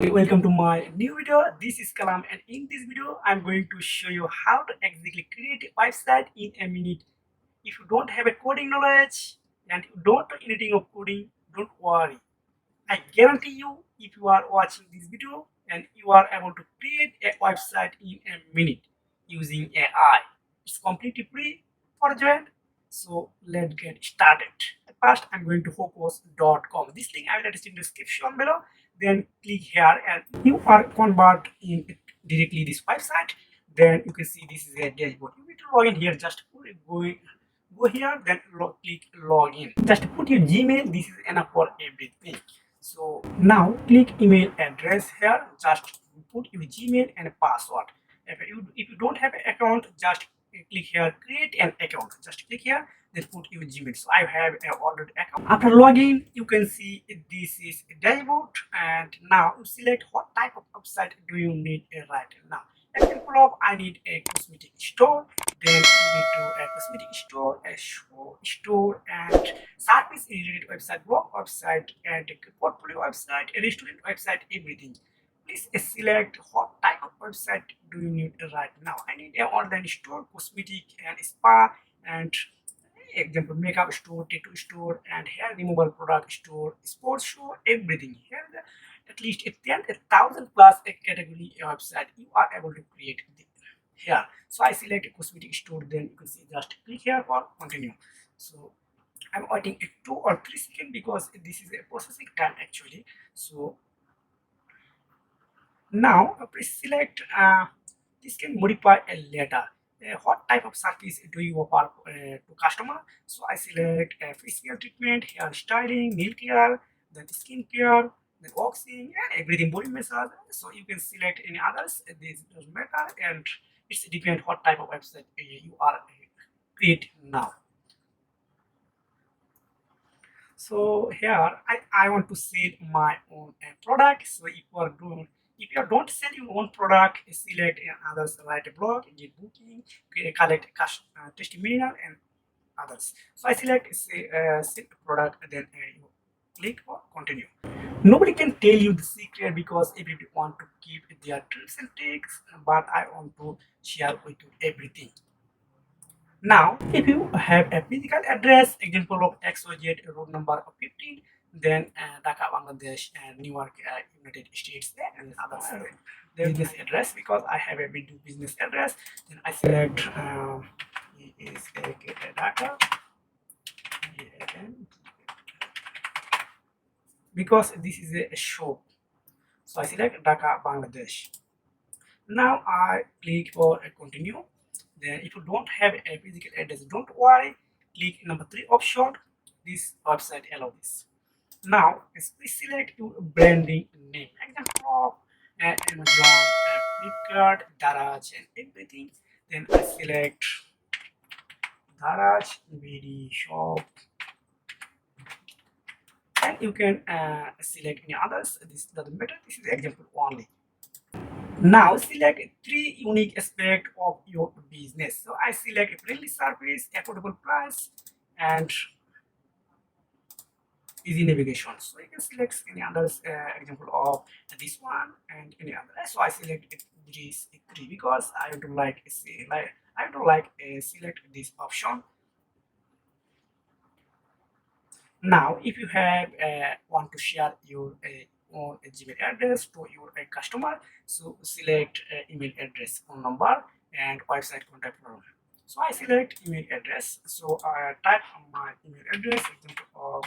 Welcome to my new video. This is Kalam, and in this video I'm going to show you how to exactly create a website in a minute. If you don't have a coding knowledge and you don't know anything of coding, don't worry. I guarantee you, if you are watching this video and you are able to create a website in a minute using AI, it's completely free for join. So let's get started. First, I'm going to hocoos.com. This link I will attach in the description below. Then click here and you are convert in directly this website. Then you can see this is a dashboard. You need to log in here. Just go here, then click login. Just put your Gmail. This is enough for everything. So now click email address here. Just put your Gmail and password. If you don't have an account, just click here create an account. Just click here, then put your Gmail. So I have an ordered account. After login, you can see this is a dashboard, and now you select what type of website do you need right now. Example of I need a cosmetic store, then you need to a cosmetic store, a show store, and service related website, blog website, and a portfolio website, a restaurant website, everything. Please select what type of website do you need right now. I need an online store, cosmetic and spa, and example makeup store, tattoo store, and hair removal product store, sports store, everything. Here at least a 10,000 plus a category website you are able to create here. So I select a cosmetic store, then you can see just click here for continue. So I'm waiting a 2 or 3 seconds because this is a processing time actually. So now please select this can modify a letter. What type of service do you offer to customer? So I select facial treatment, hair styling, nail care, then skin care, then waxing, and everything, body massage. So you can select any others. This doesn't matter, and it's depend what type of website you are create now. So here I want to sell my own product. So if you don't sell your own product, select others, write a blog, get booking, collect cash testimonial and others. So I select sell product, then you click or continue. Nobody can tell you the secret because everybody want to keep their tricks and tricks, but I want to share with you everything. Now, if you have a physical address, example of XYZ road number of 15, then Dhaka, Bangladesh, and Newark, United States, and others. The business address, because I have a business address, then I select is Dhaka, because this is a shop. So I select Dhaka, Bangladesh. Now I click for a continue. Then if you don't have a physical address, don't worry, click number 3 option. This website allow this. Now please select your branding name, example of Amazon, Flipkart, Daraj, and everything. Then I select Daraj BD shop, and you can select any others. This doesn't matter, this is example only. Now select 3 unique aspects of your business. So I select a friendly service, affordable price, and easy navigation. So you can select any other example of this one and any other. So I select these 3 because I would like select this option. Now, if you have want to share your own Gmail address to your customer, so select email address, phone number, and website contact number. So I select email address. So I type my email address, example of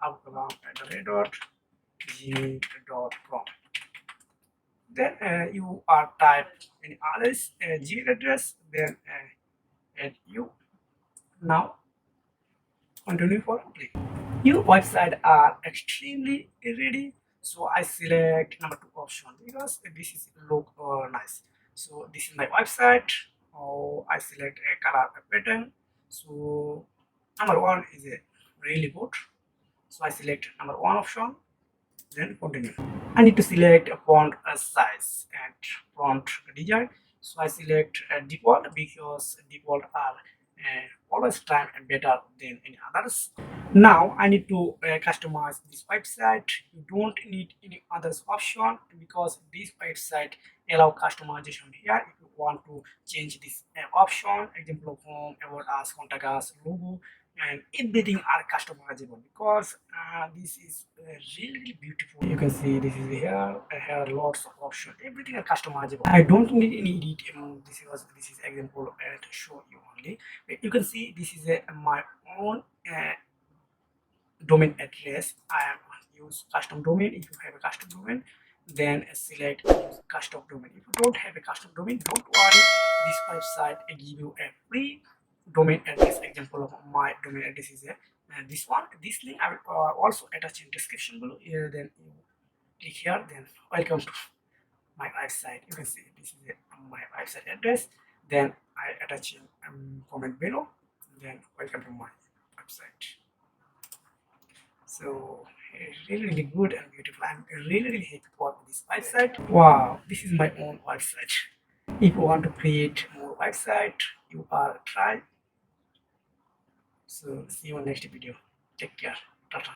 abukalam@gmail.com. Then you are type any others Gmail address, then add you. Now continue for click. Your website are extremely ready, so I select number 2 option because this is look nice. So this is my website. Oh, I select a color pattern. So number 1 is a really good, so I select number 1 option, then continue. I need to select a font size and font design, so I select default because default are always time and better than any others. Now I need to customize this website. You don't need any others option because this website allow customization here. If you want to change this option, example of home, about us, contact us, logo, and everything are customizable because this is really beautiful. You can see this is here lots of options, everything are customizable. I don't need any edit. This is example to show you only. You can see this is my own domain address. I am use custom domain. If you have a custom domain, then select use custom domain. If you don't have a custom domain, don't worry, this website give you a free domain address. Example of my domain address is this one. This link I will also attach in description below. Then you click here, then welcome to my website. You can see this is my website address. Then I attach in comment below, then welcome to my website. So really good and beautiful. I'm really happy for this website. Wow, this is my own website. If you want to create more website, you are try. So see you on next video. Take care. Tata.